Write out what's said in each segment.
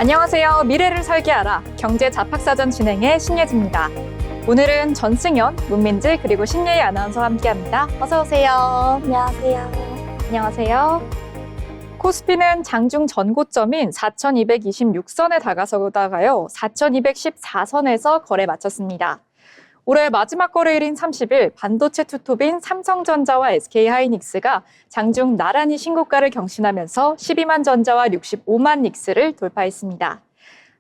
안녕하세요. 미래를 설계하라. 경제 잡학사전 진행의 신예지입니다. 오늘은 전승연, 문민지 그리고 신예희 아나운서와 함께합니다. 어서 오세요. 안녕하세요. 안녕하세요. 코스피는 장중 전고점인 4,226선에 다가서다가요. 4,214선에서 거래 마쳤습니다. 올해 마지막 거래일인 30일 반도체 투톱인 삼성전자와 SK하이닉스가 장중 나란히 신고가를 경신하면서 12만 전자와 65만 닉스를 돌파했습니다.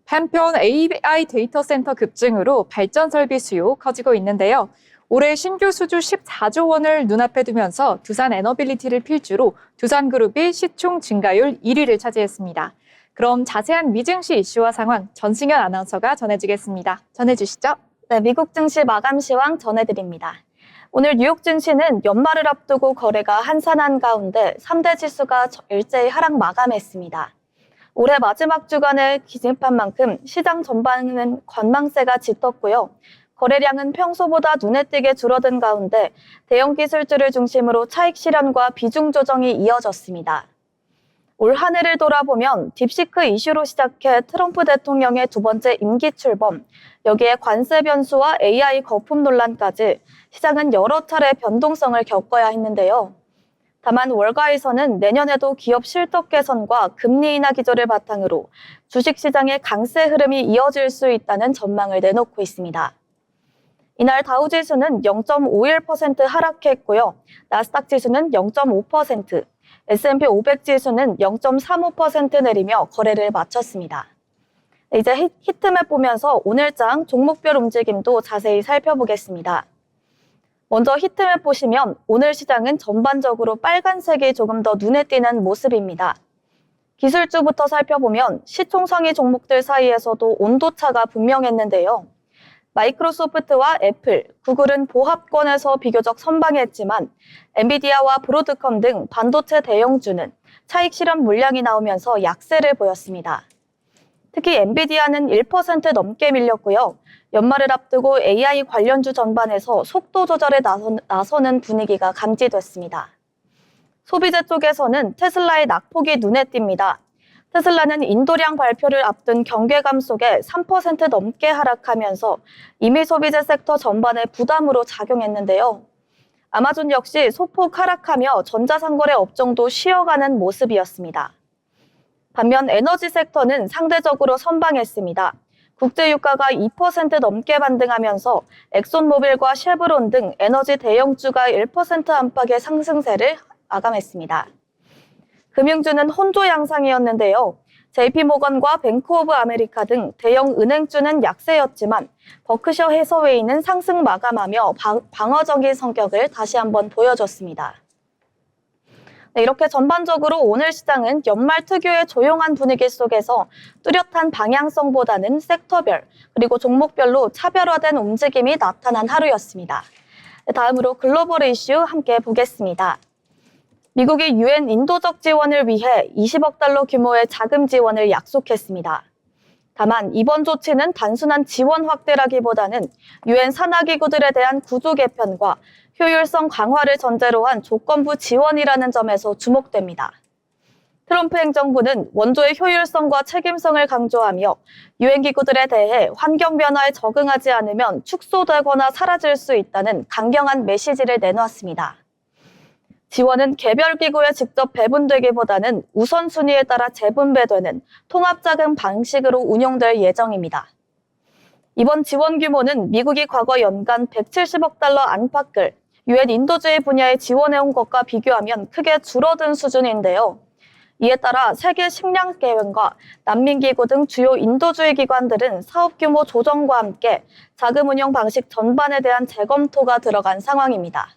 한편 AI 데이터 센터 급증으로 발전 설비 수요 커지고 있는데요. 올해 신규 수주 14조 원을 눈앞에 두면서 두산 에너빌리티를 필두로 두산그룹이 시총 증가율 1위를 차지했습니다. 그럼 자세한 미증시 이슈와 상황 전승연 아나운서가 전해주겠습니다. 전해주시죠. 네, 미국 증시 마감 시황 전해드립니다. 오늘 뉴욕 증시는 연말을 앞두고 거래가 한산한 가운데 3대 지수가 일제히 하락 마감했습니다. 올해 마지막 주간에 기집한 만큼 시장 전반은 관망세가 짙었고요. 거래량은 평소보다 눈에 띄게 줄어든 가운데 대형 기술주를 중심으로 차익 실현과 비중 조정이 이어졌습니다. 올 한 해를 돌아보면 딥시크 이슈로 시작해 트럼프 대통령의 두 번째 임기 출범, 여기에 관세 변수와 AI 거품 논란까지 시장은 여러 차례 변동성을 겪어야 했는데요. 다만 월가에서는 내년에도 기업 실적 개선과 금리 인하 기조를 바탕으로 주식시장의 강세 흐름이 이어질 수 있다는 전망을 내놓고 있습니다. 이날 다우지수는 0.51% 하락했고요. 나스닥 지수는 0.5%, S&P 500 지수는 0.35% 내리며 거래를 마쳤습니다. 이제 히트맵 보면서 오늘장 종목별 움직임도 자세히 살펴보겠습니다. 먼저 히트맵 보시면 오늘 시장은 전반적으로 빨간색이 조금 더 눈에 띄는 모습입니다. 기술주부터 살펴보면 시총 상위 종목들 사이에서도 온도차가 분명했는데요. 마이크로소프트와 애플, 구글은 보합권에서 비교적 선방했지만 엔비디아와 브로드컴 등 반도체 대형주는 차익 실현 물량이 나오면서 약세를 보였습니다. 특히 엔비디아는 1% 넘게 밀렸고요. 연말을 앞두고 AI 관련주 전반에서 속도 조절에 나서는 분위기가 감지됐습니다. 소비재 쪽에서는 테슬라의 낙폭이 눈에 띕니다. 테슬라는 인도량 발표를 앞둔 경계감 속에 3% 넘게 하락하면서 이미 소비재 섹터 전반에 부담으로 작용했는데요. 아마존 역시 소폭 하락하며 전자상거래 업종도 쉬어가는 모습이었습니다. 반면 에너지 섹터는 상대적으로 선방했습니다. 국제유가가 2% 넘게 반등하면서 엑손모빌과 쉐브론 등 에너지 대형주가 1% 안팎의 상승세를 마감했습니다. 금융주는 혼조 양상이었는데요. JP모건과 뱅크 오브 아메리카 등 대형 은행주는 약세였지만 버크셔 해서웨이는 상승 마감하며 방어적인 성격을 다시 한번 보여줬습니다. 네, 이렇게 전반적으로 오늘 시장은 연말 특유의 조용한 분위기 속에서 뚜렷한 방향성보다는 섹터별 그리고 종목별로 차별화된 움직임이 나타난 하루였습니다. 네, 다음으로 글로벌 이슈 함께 보겠습니다. 미국이 유엔 인도적 지원을 위해 20억 달러 규모의 자금 지원을 약속했습니다. 다만 이번 조치는 단순한 지원 확대라기보다는 유엔 산하기구들에 대한 구조 개편과 효율성 강화를 전제로 한 조건부 지원이라는 점에서 주목됩니다. 트럼프 행정부는 원조의 효율성과 책임성을 강조하며 유엔 기구들에 대해 환경 변화에 적응하지 않으면 축소되거나 사라질 수 있다는 강경한 메시지를 내놓았습니다. 지원은 개별 기구에 직접 배분되기보다는 우선순위에 따라 재분배되는 통합자금 방식으로 운용될 예정입니다. 이번 지원 규모는 미국이 과거 연간 170억 달러 안팎을 유엔 인도주의 분야에 지원해온 것과 비교하면 크게 줄어든 수준인데요. 이에 따라 세계식량계획과 난민기구 등 주요 인도주의 기관들은 사업 규모 조정과 함께 자금 운용 방식 전반에 대한 재검토가 들어간 상황입니다.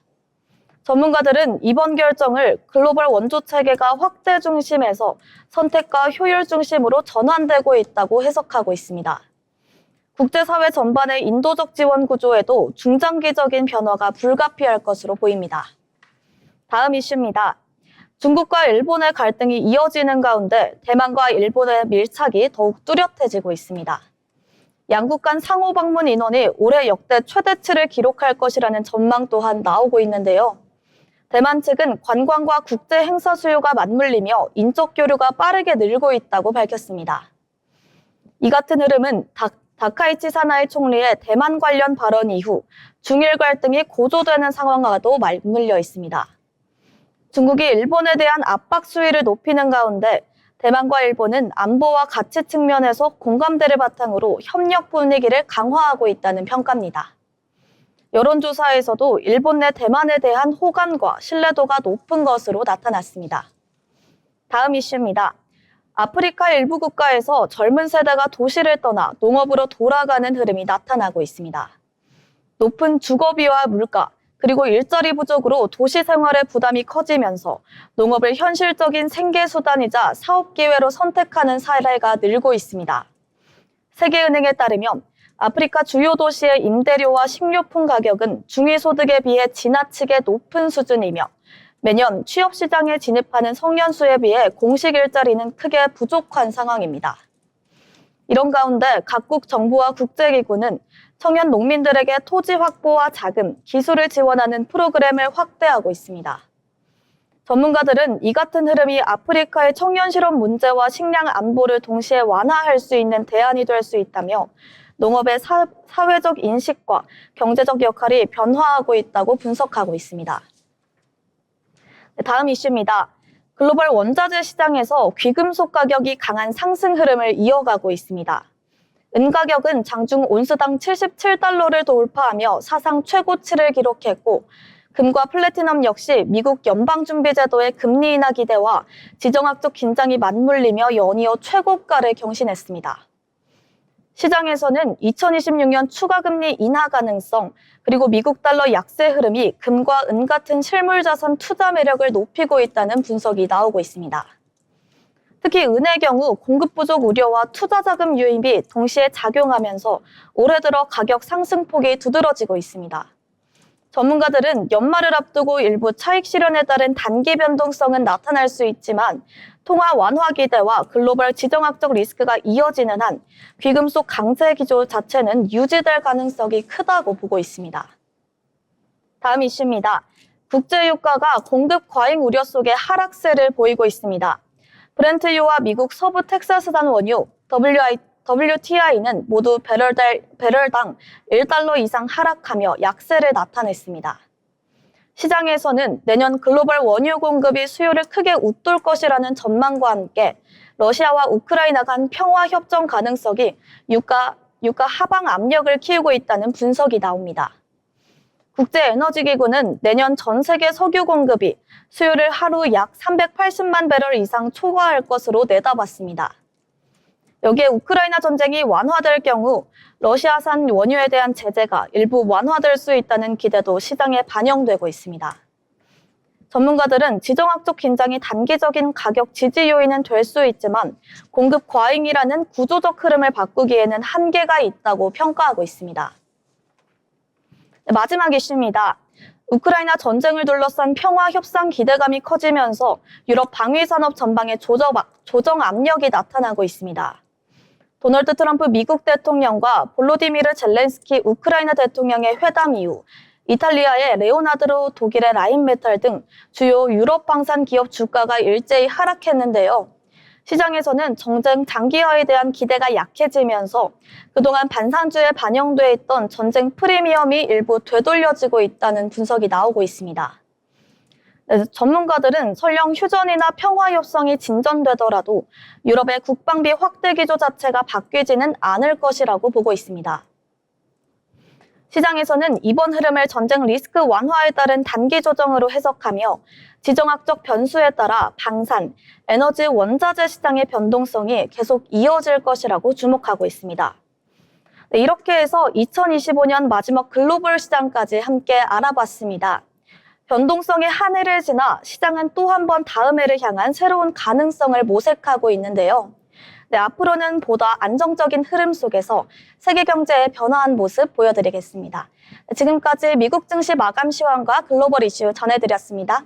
전문가들은 이번 결정을 글로벌 원조 체계가 확대 중심에서 선택과 효율 중심으로 전환되고 있다고 해석하고 있습니다. 국제사회 전반의 인도적 지원 구조에도 중장기적인 변화가 불가피할 것으로 보입니다. 다음 이슈입니다. 중국과 일본의 갈등이 이어지는 가운데 대만과 일본의 밀착이 더욱 뚜렷해지고 있습니다. 양국 간 상호 방문 인원이 올해 역대 최대치를 기록할 것이라는 전망 또한 나오고 있는데요. 대만 측은 관광과 국제 행사 수요가 맞물리며 인적 교류가 빠르게 늘고 있다고 밝혔습니다. 이 같은 흐름은 다카이치 사나이 총리의 대만 관련 발언 이후 중일 갈등이 고조되는 상황과도 맞물려 있습니다. 중국이 일본에 대한 압박 수위를 높이는 가운데 대만과 일본은 안보와 가치 측면에서 공감대를 바탕으로 협력 분위기를 강화하고 있다는 평가입니다. 여론조사에서도 일본 내 대만에 대한 호감과 신뢰도가 높은 것으로 나타났습니다. 다음 이슈입니다. 아프리카 일부 국가에서 젊은 세대가 도시를 떠나 농업으로 돌아가는 흐름이 나타나고 있습니다. 높은 주거비와 물가, 그리고 일자리 부족으로 도시 생활의 부담이 커지면서 농업을 현실적인 생계수단이자 사업기회로 선택하는 사례가 늘고 있습니다. 세계은행에 따르면 아프리카 주요 도시의 임대료와 식료품 가격은 중위소득에 비해 지나치게 높은 수준이며 매년 취업시장에 진입하는 청년수에 비해 공식 일자리는 크게 부족한 상황입니다. 이런 가운데 각국 정부와 국제기구는 청년 농민들에게 토지 확보와 자금, 기술을 지원하는 프로그램을 확대하고 있습니다. 전문가들은 이 같은 흐름이 아프리카의 청년 실업 문제와 식량 안보를 동시에 완화할 수 있는 대안이 될 수 있다며 농업의 사회적 인식과 경제적 역할이 변화하고 있다고 분석하고 있습니다. 다음 이슈입니다. 글로벌 원자재 시장에서 귀금속 가격이 강한 상승 흐름을 이어가고 있습니다. 은 가격은 장중 온스당 77달러를 돌파하며 사상 최고치를 기록했고 금과 플래티넘 역시 미국 연방준비제도의 금리 인하 기대와 지정학적 긴장이 맞물리며 연이어 최고가를 경신했습니다. 시장에서는 2026년 추가 금리 인하 가능성, 그리고 미국 달러 약세 흐름이 금과 은 같은 실물 자산 투자 매력을 높이고 있다는 분석이 나오고 있습니다. 특히 은의 경우 공급 부족 우려와 투자 자금 유입이 동시에 작용하면서 올해 들어 가격 상승폭이 두드러지고 있습니다. 전문가들은 연말을 앞두고 일부 차익 실현에 따른 단기 변동성은 나타날 수 있지만 통화 완화 기대와 글로벌 지정학적 리스크가 이어지는 한 귀금속 강세 기조 자체는 유지될 가능성이 크다고 보고 있습니다. 다음 이슈입니다. 국제유가가 공급 과잉 우려 속에 하락세를 보이고 있습니다. 브렌트유와 미국 서부 텍사스산 원유, WTI는 모두 배럴당 1달러 이상 하락하며 약세를 나타냈습니다. 시장에서는 내년 글로벌 원유 공급이 수요를 크게 웃돌 것이라는 전망과 함께 러시아와 우크라이나 간 평화 협정 가능성이 유가 하방 압력을 키우고 있다는 분석이 나옵니다. 국제에너지기구는 내년 전 세계 석유 공급이 수요를 하루 약 380만 배럴 이상 초과할 것으로 내다봤습니다. 여기에 우크라이나 전쟁이 완화될 경우 러시아산 원유에 대한 제재가 일부 완화될 수 있다는 기대도 시장에 반영되고 있습니다. 전문가들은 지정학적 긴장이 단기적인 가격 지지 요인은 될 수 있지만 공급 과잉이라는 구조적 흐름을 바꾸기에는 한계가 있다고 평가하고 있습니다. 마지막 이슈입니다. 우크라이나 전쟁을 둘러싼 평화 협상 기대감이 커지면서 유럽 방위산업 전방에 조정 압력이 나타나고 있습니다. 도널드 트럼프 미국 대통령과 볼로디미르 젤렌스키 우크라이나 대통령의 회담 이후 이탈리아의 레오나르도, 독일의 라인메탈 등 주요 유럽 방산 기업 주가가 일제히 하락했는데요. 시장에서는 전쟁 장기화에 대한 기대가 약해지면서 그동안 반산주에 반영돼 있던 전쟁 프리미엄이 일부 되돌려지고 있다는 분석이 나오고 있습니다. 전문가들은 설령 휴전이나 평화 협상이 진전되더라도 유럽의 국방비 확대 기조 자체가 바뀌지는 않을 것이라고 보고 있습니다. 시장에서는 이번 흐름을 전쟁 리스크 완화에 따른 단기 조정으로 해석하며 지정학적 변수에 따라 방산, 에너지 원자재 시장의 변동성이 계속 이어질 것이라고 주목하고 있습니다. 이렇게 해서 2025년 마지막 글로벌 시장까지 함께 알아봤습니다. 변동성의 한 해를 지나 시장은 또 한 번 다음 해를 향한 새로운 가능성을 모색하고 있는데요. 앞으로는 보다 안정적인 흐름 속에서 세계 경제의 변화한 모습 보여드리겠습니다. 지금까지 미국 증시 마감 시황과 글로벌 이슈 전해드렸습니다.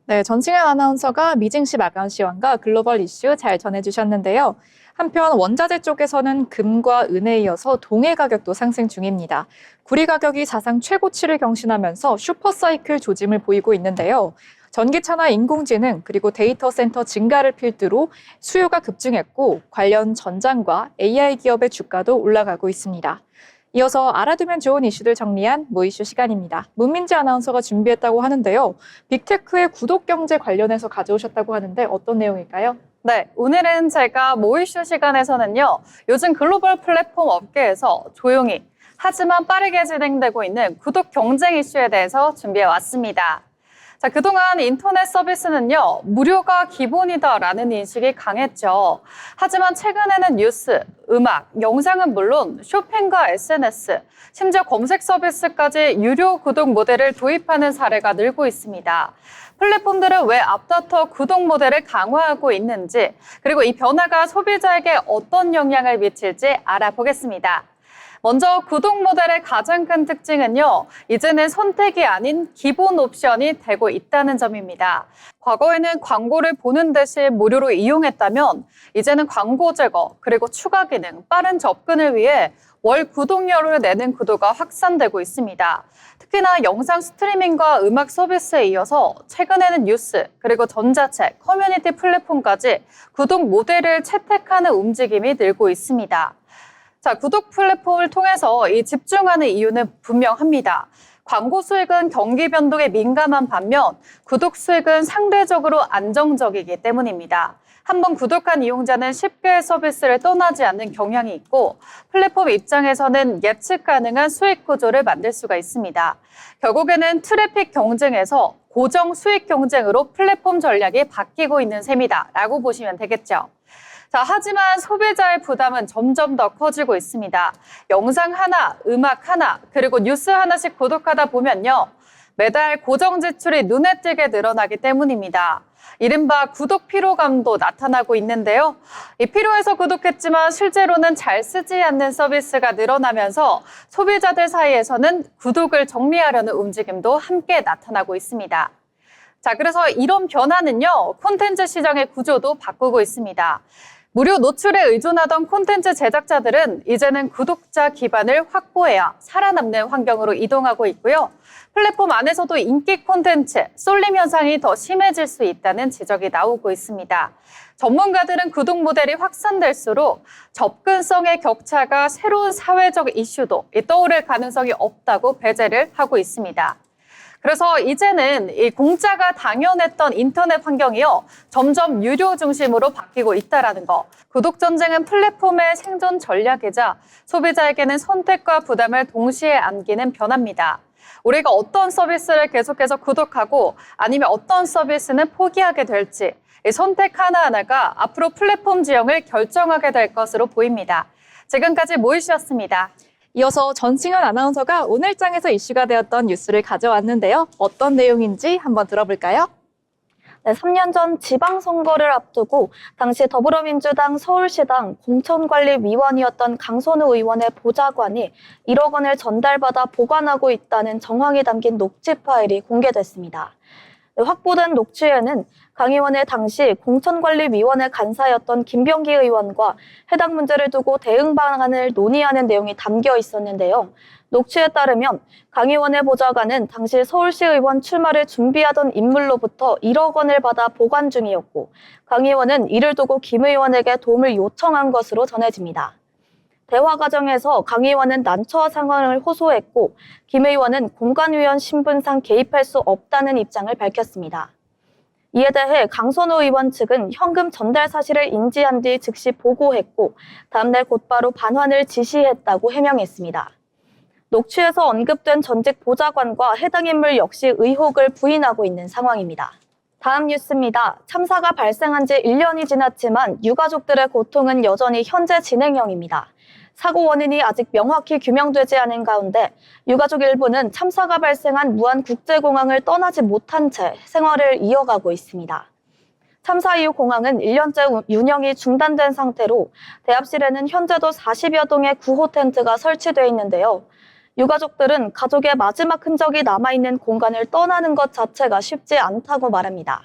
네, 전승현 아나운서가 미 증시 마감 시황과 글로벌 이슈 잘 전해주셨는데요. 한편 원자재 쪽에서는 금과 은에 이어서 동해 가격도 상승 중입니다. 구리 가격이 사상 최고치를 경신하면서 슈퍼사이클 조짐을 보이고 있는데요. 전기차나 인공지능 그리고 데이터 센터 증가를 필두로 수요가 급증했고 관련 전장과 AI 기업의 주가도 올라가고 있습니다. 이어서 알아두면 좋은 이슈들 정리한 모이슈 시간입니다. 문민지 아나운서가 준비했다고 하는데요. 빅테크의 구독 경제 관련해서 가져오셨다고 하는데 어떤 내용일까요? 네, 오늘은 제가 모이슈 시간에서는요, 요즘 글로벌 플랫폼 업계에서 조용히 하지만 빠르게 진행되고 있는 구독 경쟁 이슈에 대해서 준비해 왔습니다. 자, 그동안 인터넷 서비스는요, 무료가 기본이다라는 인식이 강했죠. 하지만 최근에는 뉴스, 음악, 영상은 물론 쇼핑과 SNS, 심지어 검색 서비스까지 유료 구독 모델을 도입하는 사례가 늘고 있습니다. 플랫폼들은 왜 앞다퉈 구독 모델을 강화하고 있는지, 그리고 이 변화가 소비자에게 어떤 영향을 미칠지 알아보겠습니다. 먼저 구독 모델의 가장 큰 특징은요, 이제는 선택이 아닌 기본 옵션이 되고 있다는 점입니다. 과거에는 광고를 보는 대신 무료로 이용했다면 이제는 광고 제거, 그리고 추가 기능, 빠른 접근을 위해 월 구독료를 내는 구도가 확산되고 있습니다. 특히나 영상 스트리밍과 음악 서비스에 이어서 최근에는 뉴스, 그리고 전자책, 커뮤니티 플랫폼까지 구독 모델을 채택하는 움직임이 늘고 있습니다. 자, 구독 플랫폼을 통해서 이 집중하는 이유는 분명합니다. 광고 수익은 경기 변동에 민감한 반면 구독 수익은 상대적으로 안정적이기 때문입니다. 한번 구독한 이용자는 쉽게 서비스를 떠나지 않는 경향이 있고 플랫폼 입장에서는 예측 가능한 수익 구조를 만들 수가 있습니다. 결국에는 트래픽 경쟁에서 고정 수익 경쟁으로 플랫폼 전략이 바뀌고 있는 셈이다라고 보시면 되겠죠. 자, 하지만 소비자의 부담은 점점 더 커지고 있습니다. 영상 하나, 음악 하나, 그리고 뉴스 하나씩 구독하다 보면요, 매달 고정 지출이 눈에 띄게 늘어나기 때문입니다. 이른바 구독 피로감도 나타나고 있는데요. 이 필요해서 구독했지만 실제로는 잘 쓰지 않는 서비스가 늘어나면서 소비자들 사이에서는 구독을 정리하려는 움직임도 함께 나타나고 있습니다. 자, 그래서 이런 변화는요, 콘텐츠 시장의 구조도 바꾸고 있습니다. 무료 노출에 의존하던 콘텐츠 제작자들은 이제는 구독자 기반을 확보해야 살아남는 환경으로 이동하고 있고요. 플랫폼 안에서도 인기 콘텐츠, 쏠림 현상이 더 심해질 수 있다는 지적이 나오고 있습니다. 전문가들은 구독 모델이 확산될수록 접근성의 격차가 새로운 사회적 이슈도 떠오를 가능성이 없다고 배제를 하고 있습니다. 그래서 이제는 이 공짜가 당연했던 인터넷 환경이요, 점점 유료 중심으로 바뀌고 있다는 거. 구독 전쟁은 플랫폼의 생존 전략이자 소비자에게는 선택과 부담을 동시에 안기는 변화입니다. 우리가 어떤 서비스를 계속해서 구독하고 아니면 어떤 서비스는 포기하게 될지 이 선택 하나하나가 앞으로 플랫폼 지형을 결정하게 될 것으로 보입니다. 지금까지 모이슈였습니다. 이어서 전승현 아나운서가 오늘장에서 이슈가 되었던 뉴스를 가져왔는데요. 어떤 내용인지 한번 들어볼까요? 네, 3년 전 지방선거를 앞두고 당시 더불어민주당 서울시당 공천관리위원이었던 강선우 의원의 보좌관이 1억 원을 전달받아 보관하고 있다는 정황이 담긴 녹취 파일이 공개됐습니다. 네, 확보된 녹취에는 강 의원의 당시 공천관리위원회 간사였던 김병기 의원과 해당 문제를 두고 대응 방안을 논의하는 내용이 담겨 있었는데요. 녹취에 따르면 강 의원의 보좌관은 당시 서울시 의원 출마를 준비하던 인물로부터 1억 원을 받아 보관 중이었고 강 의원은 이를 두고 김 의원에게 도움을 요청한 것으로 전해집니다. 대화 과정에서 강 의원은 난처한 상황을 호소했고 김 의원은 공관위원 신분상 개입할 수 없다는 입장을 밝혔습니다. 이에 대해 강선우 의원 측은 현금 전달 사실을 인지한 뒤 즉시 보고했고 다음날 곧바로 반환을 지시했다고 해명했습니다. 녹취에서 언급된 전직 보좌관과 해당 인물 역시 의혹을 부인하고 있는 상황입니다. 다음 뉴스입니다. 참사가 발생한 지 1년이 지났지만 유가족들의 고통은 여전히 현재 진행형입니다. 사고 원인이 아직 명확히 규명되지 않은 가운데 유가족 일부는 참사가 발생한 무안국제공항을 떠나지 못한 채 생활을 이어가고 있습니다. 참사 이후 공항은 1년째 운영이 중단된 상태로 대합실에는 현재도 40여 동의 구호 텐트가 설치되어 있는데요. 유가족들은 가족의 마지막 흔적이 남아있는 공간을 떠나는 것 자체가 쉽지 않다고 말합니다.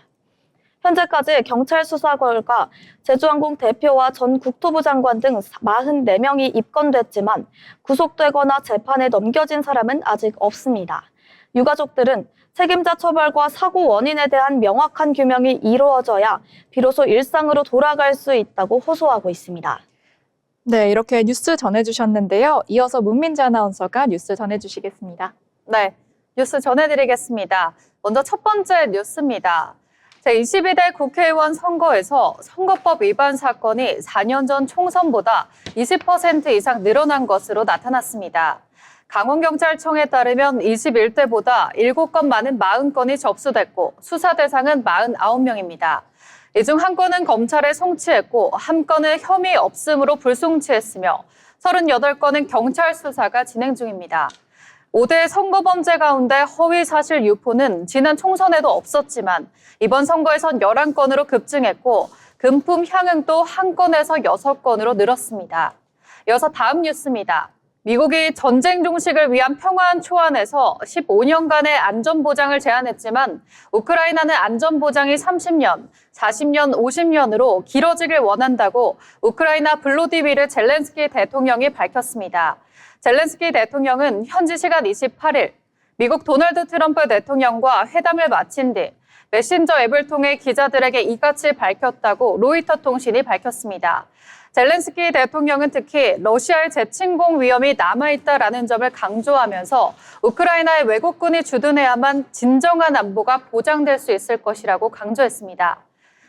현재까지 경찰 수사 결과 제주항공 대표와 전 국토부 장관 등 44명이 입건됐지만 구속되거나 재판에 넘겨진 사람은 아직 없습니다. 유가족들은 책임자 처벌과 사고 원인에 대한 명확한 규명이 이루어져야 비로소 일상으로 돌아갈 수 있다고 호소하고 있습니다. 네, 이렇게 뉴스 전해주셨는데요. 이어서 문민지 아나운서가 뉴스 전해주시겠습니다. 네, 뉴스 전해드리겠습니다. 먼저 첫 번째 뉴스입니다. 제22대 국회의원 선거에서 선거법 위반 사건이 4년 전 총선보다 20% 이상 늘어난 것으로 나타났습니다. 강원경찰청에 따르면 21대보다 7건 많은 40건이 접수됐고 수사 대상은 49명입니다. 이 중 1건은 검찰에 송치했고 1건은 혐의 없음으로 불송치했으며 38건은 경찰 수사가 진행 중입니다. 5대 선거범죄 가운데 허위사실 유포는 지난 총선에도 없었지만 이번 선거에선 11건으로 급증했고 금품 향응도 1건에서 6건으로 늘었습니다. 이어서 다음 뉴스입니다. 미국이 전쟁 종식을 위한 평화안 초안에서 15년간의 안전보장을 제안했지만 우크라이나는 안전보장이 30년, 40년, 50년으로 길어지길 원한다고 우크라이나 블로디미르 젤렌스키 대통령이 밝혔습니다. 젤렌스키 대통령은 현지 시간 28일 미국 도널드 트럼프 대통령과 회담을 마친 뒤 메신저 앱을 통해 기자들에게 이같이 밝혔다고 로이터 통신이 밝혔습니다. 젤렌스키 대통령은 특히 러시아의 재침공 위험이 남아있다라는 점을 강조하면서 우크라이나의 왜곡군이 주둔해야만 진정한 안보가 보장될 수 있을 것이라고 강조했습니다.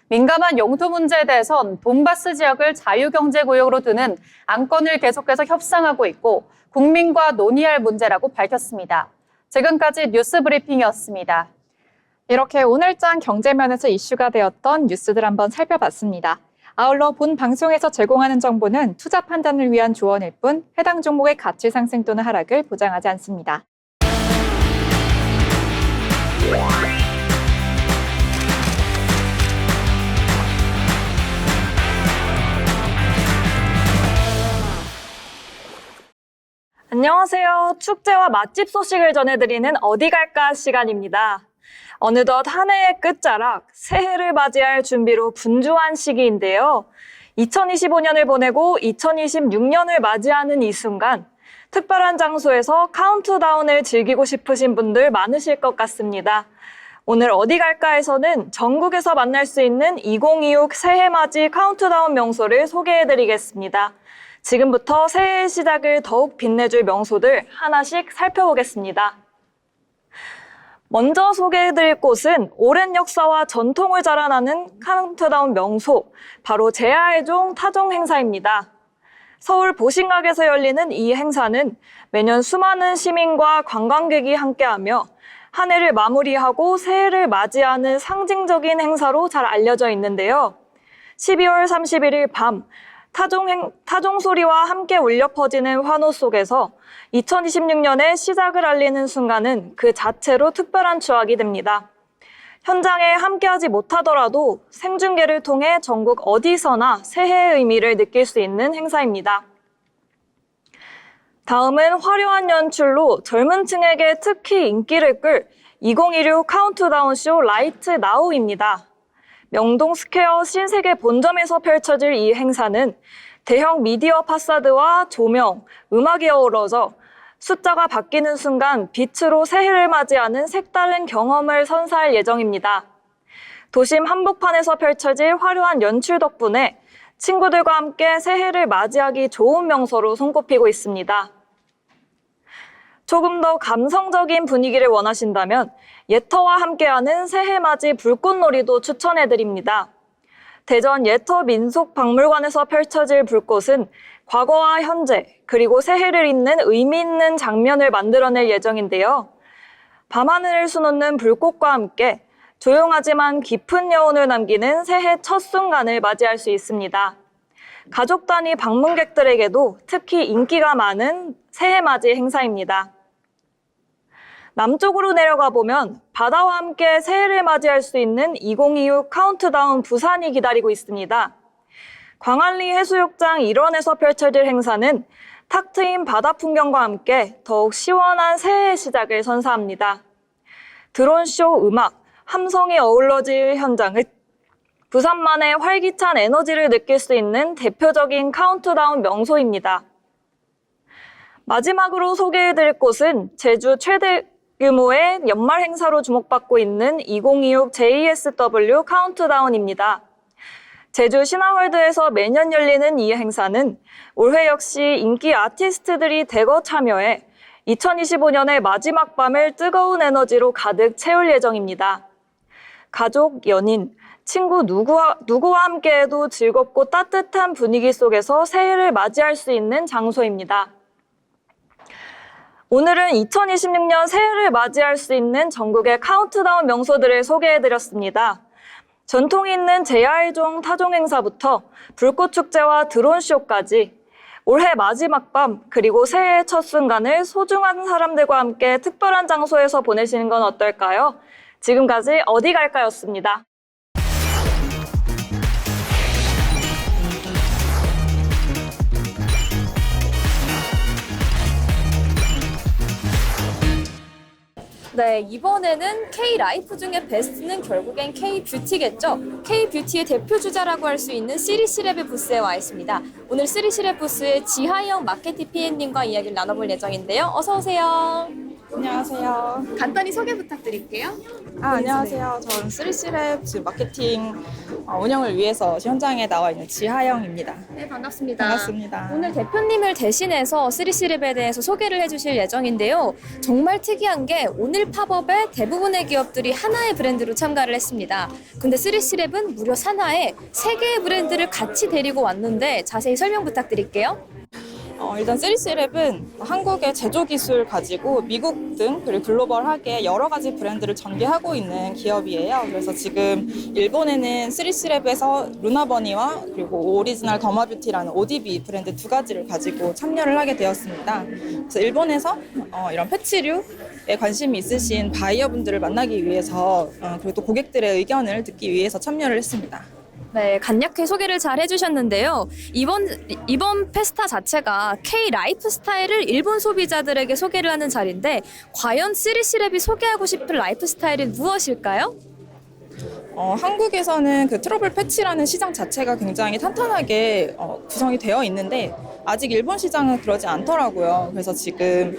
민감한 영토 문제에 대해선 돈바스 지역을 자유경제구역으로 두는 안건을 계속해서 협상하고 있고 국민과 논의할 문제라고 밝혔습니다. 지금까지 뉴스 브리핑이었습니다. 이렇게 오늘장 경제면에서 이슈가 되었던 뉴스들 한번 살펴봤습니다. 아울러 본 방송에서 제공하는 정보는 투자 판단을 위한 조언일 뿐 해당 종목의 가치 상승 또는 하락을 보장하지 않습니다. 안녕하세요. 축제와 맛집 소식을 전해드리는 어디 갈까 시간입니다. 어느덧 한 해의 끝자락, 새해를 맞이할 준비로 분주한 시기인데요. 2025년을 보내고 2026년을 맞이하는 이 순간, 특별한 장소에서 카운트다운을 즐기고 싶으신 분들 많으실 것 같습니다. 오늘 어디 갈까에서는 전국에서 만날 수 있는 2026 새해 맞이 카운트다운 명소를 소개해드리겠습니다. 지금부터 새해의 시작을 더욱 빛내줄 명소들 하나씩 살펴보겠습니다. 먼저 소개해드릴 곳은 오랜 역사와 전통을 자랑하는 카운트다운 명소, 바로 제야의종 타종 행사입니다. 서울 보신각에서 열리는 이 행사는 매년 수많은 시민과 관광객이 함께하며 한 해를 마무리하고 새해를 맞이하는 상징적인 행사로 잘 알려져 있는데요. 12월 31일 밤 타종 소리와 함께 울려 퍼지는 환호 속에서 2026년의 시작을 알리는 순간은 그 자체로 특별한 추억이 됩니다. 현장에 함께하지 못하더라도 생중계를 통해 전국 어디서나 새해의 의미를 느낄 수 있는 행사입니다. 다음은 화려한 연출로 젊은 층에게 특히 인기를 끌 2026 카운트다운 쇼 라이트 나우입니다. 명동 스퀘어 신세계 본점에서 펼쳐질 이 행사는 대형 미디어 파사드와 조명, 음악이 어우러져 숫자가 바뀌는 순간 빛으로 새해를 맞이하는 색다른 경험을 선사할 예정입니다. 도심 한복판에서 펼쳐질 화려한 연출 덕분에 친구들과 함께 새해를 맞이하기 좋은 명소로 손꼽히고 있습니다. 조금 더 감성적인 분위기를 원하신다면 예터와 함께하는 새해맞이 불꽃놀이도 추천해드립니다. 대전 예터 민속박물관에서 펼쳐질 불꽃은 과거와 현재 그리고 새해를 잇는 의미 있는 장면을 만들어낼 예정인데요. 밤하늘을 수놓는 불꽃과 함께 조용하지만 깊은 여운을 남기는 새해 첫 순간을 맞이할 수 있습니다. 가족 단위 방문객들에게도 특히 인기가 많은 새해맞이 행사입니다. 남쪽으로 내려가 보면 바다와 함께 새해를 맞이할 수 있는 2026 카운트다운 부산이 기다리고 있습니다. 광안리 해수욕장 일원에서 펼쳐질 행사는 탁 트인 바다 풍경과 함께 더욱 시원한 새해의 시작을 선사합니다. 드론쇼 음악, 함성이 어우러질 현장을 부산만의 활기찬 에너지를 느낄 수 있는 대표적인 카운트다운 명소입니다. 마지막으로 소개해드릴 곳은 제주 최대 규모의 연말 행사로 주목받고 있는 2026 JSW 카운트다운입니다. 제주 신화월드에서 매년 열리는 이 행사는 올해 역시 인기 아티스트들이 대거 참여해 2025년의 마지막 밤을 뜨거운 에너지로 가득 채울 예정입니다. 가족, 연인, 친구 누구와 함께해도 즐겁고 따뜻한 분위기 속에서 새해를 맞이할 수 있는 장소입니다. 오늘은 2026년 새해를 맞이할 수 있는 전국의 카운트다운 명소들을 소개해드렸습니다. 전통이 있는 제야의종 타종 행사부터 불꽃축제와 드론쇼까지 올해 마지막 밤 그리고 새해의 첫 순간을 소중한 사람들과 함께 특별한 장소에서 보내시는 건 어떨까요? 지금까지 어디 갈까였습니다. 네, 이번에는 K-라이프 중에 베스트는 결국엔 K-뷰티겠죠. K-뷰티의 대표 주자라고 할 수 있는 시리시랩의 부스에 와 있습니다. 오늘 시리시랩 부스의 지하영 마케팅 PM님과 이야기를 나눠볼 예정인데요. 어서 오세요. 안녕하세요. 간단히 소개 부탁드릴게요. 안녕하세요. 저는 3C랩 지금 마케팅 운영을 위해서 현장에 나와 있는 지하영입니다. 네, 반갑습니다. 반갑습니다. 오늘 대표님을 대신해서 3C랩에 대해서 소개를 해주실 예정인데요. 정말 특이한 게 오늘 팝업에 대부분의 기업들이 하나의 브랜드로 참가를 했습니다. 근데 3C랩은 무려 산하에 3개의 브랜드를 같이 데리고 왔는데 자세히 설명 부탁드릴게요. 일단 3C랩은 한국의 제조 기술 가지고 미국 등 그리고 글로벌하게 여러 가지 브랜드를 전개하고 있는 기업이에요. 그래서 지금 일본에는 3C랩에서 루나버니와 그리고 오리지널 더마뷰티라는 ODB 브랜드 두 가지를 가지고 참여를 하게 되었습니다. 그래서 일본에서 이런 패치류에 관심이 있으신 바이어분들을 만나기 위해서 그리고 또 고객들의 의견을 듣기 위해서 참여를 했습니다. 네, 간략히 소개를 잘 해주셨는데요. 이번 페스타 자체가 K-라이프 스타일을 일본 소비자들에게 소개를 하는 자리인데 과연 3C랩이 소개하고 싶은 라이프 스타일은 무엇일까요? 한국에서는 그 트러블 패치라는 시장 자체가 굉장히 탄탄하게 구성이 되어 있는데 아직 일본 시장은 그러지 않더라고요. 그래서 지금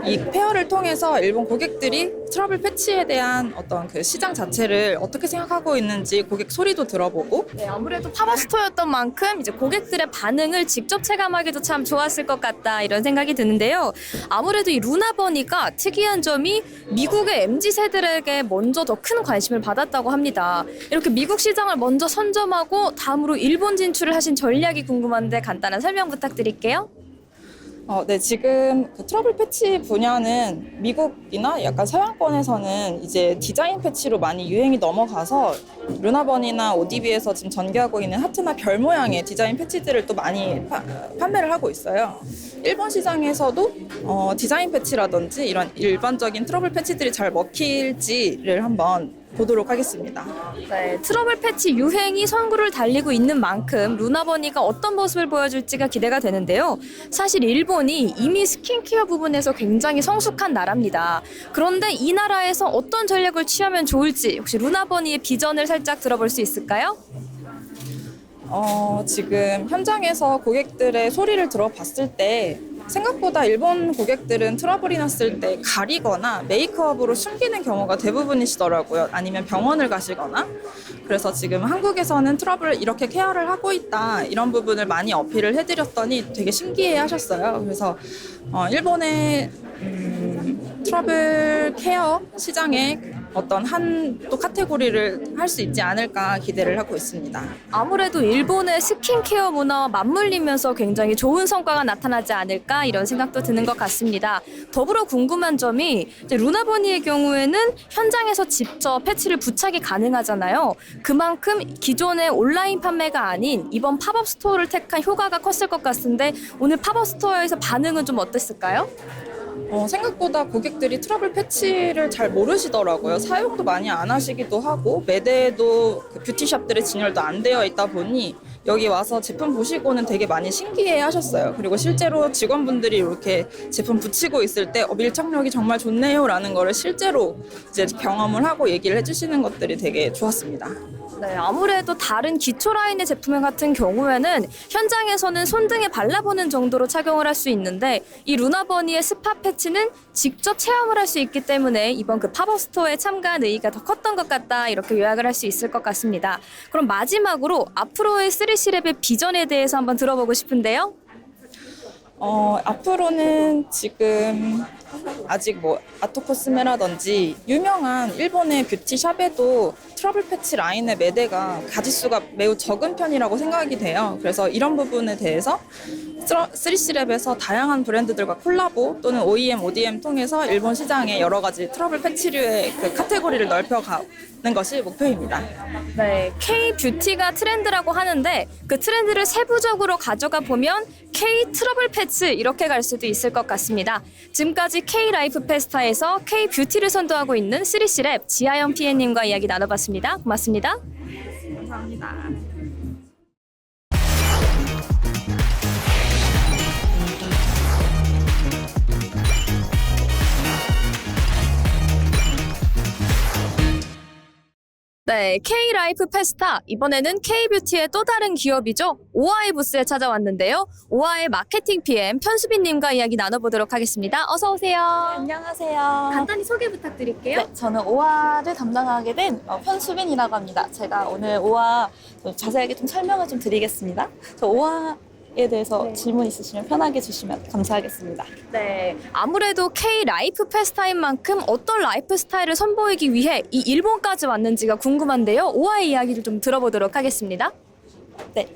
이 페어를 통해서 일본 고객들이 트러블 패치에 대한 어떤 그 시장 자체를 어떻게 생각하고 있는지 고객 소리도 들어보고 네, 아무래도 팝업 스토어였던 만큼 이제 고객들의 반응을 직접 체감하기도 참 좋았을 것 같다 이런 생각이 드는데요. 아무래도 이 루나버니가 특이한 점이 미국의 MZ세들에게 먼저 더 큰 관심을 받았다고 합니다. 이렇게 미국 시장을 먼저 선점하고 다음으로 일본 진출을 하신 전략이 궁금한데 간단한 설명 부탁드릴게요. 네, 지금 그 트러블 패치 분야는 미국이나 약간 서양권에서는 이제 디자인 패치로 많이 유행이 넘어가서 루나버니나 ODB에서 지금 전개하고 있는 하트나 별 모양의 디자인 패치들을 또 많이 판매를 하고 있어요. 일본 시장에서도 디자인 패치라든지 이런 일반적인 트러블 패치들이 잘 먹힐지를 한번 보도록 하겠습니다. 네, 트러블 패치 유행이 선구를 달리고 있는 만큼 루나버니가 어떤 모습을 보여줄지가 기대가 되는데요. 사실 일본이 이미 스킨케어 부분에서 굉장히 성숙한 나라입니다. 그런데 이 나라에서 어떤 전략을 취하면 좋을지 혹시 루나버니의 비전을 살짝 들어볼 수 있을까요? 지금 현장에서 고객들의 소리를 들어봤을 때 생각보다 일본 고객들은 트러블이 났을 때 가리거나 메이크업으로 숨기는 경우가 대부분이시더라고요. 아니면 병원을 가시거나. 그래서 지금 한국에서는 트러블을 이렇게 케어를 하고 있다 이런 부분을 많이 어필을 해드렸더니 되게 신기해 하셨어요. 그래서 일본의 트러블 케어 시장에 어떤 한 또 카테고리를 할 수 있지 않을까 기대를 하고 있습니다. 아무래도 일본의 스킨케어 문화와 맞물리면서 굉장히 좋은 성과가 나타나지 않을까 이런 생각도 드는 것 같습니다. 더불어 궁금한 점이 이제 루나버니의 경우에는 현장에서 직접 패치를 부착이 가능하잖아요. 그만큼 기존의 온라인 판매가 아닌 이번 팝업 스토어를 택한 효과가 컸을 것 같은데 오늘 팝업 스토어에서 반응은 좀 어땠을까요? 생각보다 고객들이 트러블 패치를 잘 모르시더라고요. 사용도 많이 안 하시기도 하고 매대에도 그 뷰티샵들의 진열도 안 되어 있다 보니 여기 와서 제품 보시고는 되게 많이 신기해 하셨어요. 그리고 실제로 직원분들이 이렇게 제품 붙이고 있을 때 밀착력이 정말 좋네요 라는 거를 실제로 이제 경험을 하고 얘기를 해주시는 것들이 되게 좋았습니다. 네, 아무래도 다른 기초 라인의 제품 같은 경우에는 현장에서는 손등에 발라보는 정도로 착용을 할 수 있는데 이 루나버니의 스파 패치는 직접 체험을 할 수 있기 때문에 이번 그 팝업 스토어에 참가한 의의가 더 컸던 것 같다 이렇게 요약을 할 수 있을 것 같습니다. 그럼 마지막으로 앞으로의 3C랩의 비전에 대해서 한번 들어보고 싶은데요. 앞으로는 지금 아직 뭐 아토코스메라든지 유명한 일본의 뷰티샵에도 트러블 패치 라인의 매대가 가짓수가 매우 적은 편이라고 생각이 돼요. 그래서 이런 부분에 대해서 3C랩에서 다양한 브랜드들과 콜라보 또는 OEM, ODM 통해서 일본 시장에 여러 가지 트러블 패치류의 그 카테고리를 넓혀가는 것이 목표입니다. 네, K-뷰티가 트렌드라고 하는데 그 트렌드를 세부적으로 가져가 보면 K-트러블 패치 이렇게 갈 수도 있을 것 같습니다. 지금까지 K-라이프 페스타에서 K-뷰티를 선도하고 있는 3C랩 지하영 PN님과 이야기 나눠봤습니다. 고맙습니다. 감사합니다. 네, K-라이프 페스타 이번에는 K-뷰티의 또 다른 기업이죠. 오아이 부스에 찾아왔는데요. 오아이 마케팅 PM 편수빈님과 이야기 나눠보도록 하겠습니다. 어서 오세요. 안녕하세요. 간단히 소개 부탁드릴게요. 네, 저는 오아를 담당하게 된 편수빈이라고 합니다. 제가 오늘 오아 좀 자세하게 좀 설명을 좀 드리겠습니다. 저 오아에 대해서 질문 있으시면 편하게 주시면 감사하겠습니다. 네, 아무래도 K-라이프 페스타인 만큼 어떤 라이프 스타일을 선보이기 위해 이 일본까지 왔는지가 궁금한데요. 오아의 이야기를 좀 들어보도록 하겠습니다. 네,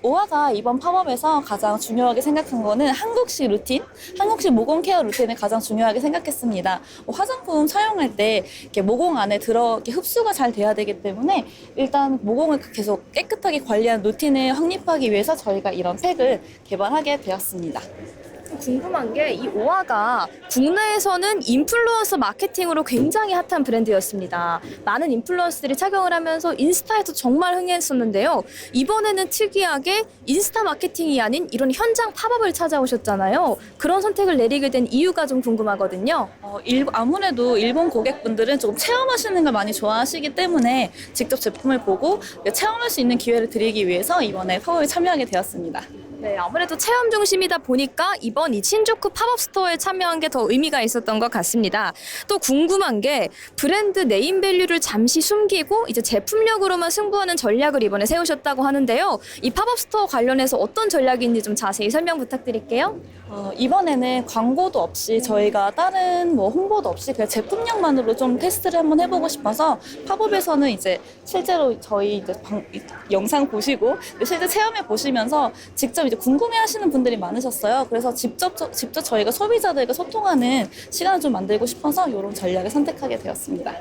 오아가 이번 팝업에서 가장 중요하게 생각한 거는 한국식 루틴, 한국식 모공 케어 루틴을 가장 중요하게 생각했습니다. 화장품 사용할 때 이렇게 모공 안에 이렇게 흡수가 잘 돼야 되기 때문에 일단 모공을 계속 깨끗하게 관리하는 루틴을 확립하기 위해서 저희가 이런 팩을 개발하게 되었습니다. 궁금한 게 이 오아가 국내에서는 인플루언서 마케팅으로 굉장히 핫한 브랜드였습니다. 많은 인플루언서들이 착용을 하면서 인스타에도 정말 흥행했었는데요. 이번에는 특이하게 인스타 마케팅이 아닌 이런 현장 팝업을 찾아오셨잖아요. 그런 선택을 내리게 된 이유가 좀 궁금하거든요. 아무래도 일본 고객분들은 조금 체험하시는 걸 많이 좋아하시기 때문에 직접 제품을 보고 체험할 수 있는 기회를 드리기 위해서 이번에 팝업에 참여하게 되었습니다. 네, 아무래도 체험 중심이다 보니까 이번 이 신주쿠 팝업 스토어에 참여한 게 더 의미가 있었던 것 같습니다. 또 궁금한 게 브랜드 네임밸류를 잠시 숨기고 이제 제품력으로만 승부하는 전략을 이번에 세우셨다고 하는데요. 이 팝업 스토어 관련해서 어떤 전략인지 좀 자세히 설명 부탁드릴게요. 이번에는 광고도 없이 저희가 다른 홍보도 없이 그냥 제품력만으로 좀 테스트를 한번 해보고 싶어서 팝업에서는 이제 실제로 저희 이제 영상 보시고 실제 체험해 보시면서 직접 이제 궁금해하시는 분들이 많으셨어요. 그래서 직접 저희가 소비자들과 소통하는 시간을 좀 만들고 싶어서 이런 전략을 선택하게 되었습니다.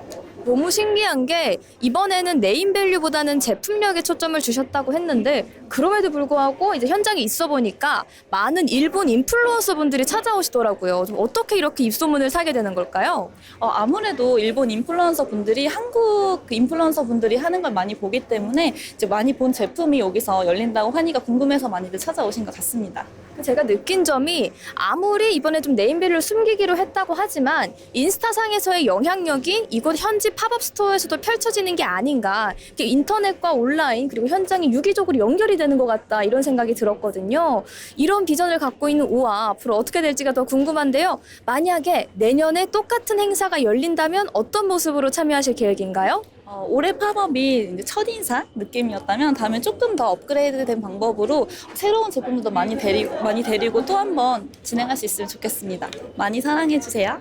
너무 신기한 게 이번에는 네임밸류보다는 제품력에 초점을 주셨다고 했는데 그럼에도 불구하고 이제 현장에 있어 보니까 많은 일본 인플루언서 분들이 찾아오시더라고요. 좀 어떻게 이렇게 입소문을 사게 되는 걸까요? 아무래도 일본 인플루언서 분들이 한국 인플루언서 분들이 하는 걸 많이 보기 때문에 이제 많이 본 제품이 여기서 열린다고 하니까 궁금해서 많이들 찾아오신 것 같습니다. 제가 느낀 점이 아무리 이번에 좀 네임밸류를 숨기기로 했다고 하지만 인스타상에서의 영향력이 이곳 현지 팝업 스토어에서도 펼쳐지는 게 아닌가. 이렇게 인터넷과 온라인 그리고 현장이 유기적으로 연결이 되는 것 같다 이런 생각이 들었거든요. 이런 비전을 갖고 있는 오아 앞으로 어떻게 될지가 더 궁금한데요. 만약에 내년에 똑같은 행사가 열린다면 어떤 모습으로 참여하실 계획인가요? 올해 팝업이 이제 첫인상 느낌이었다면 다음에 조금 더 업그레이드된 방법으로 새로운 제품들도 많이 데리고 또 한번 진행할 수 있으면 좋겠습니다. 많이 사랑해주세요.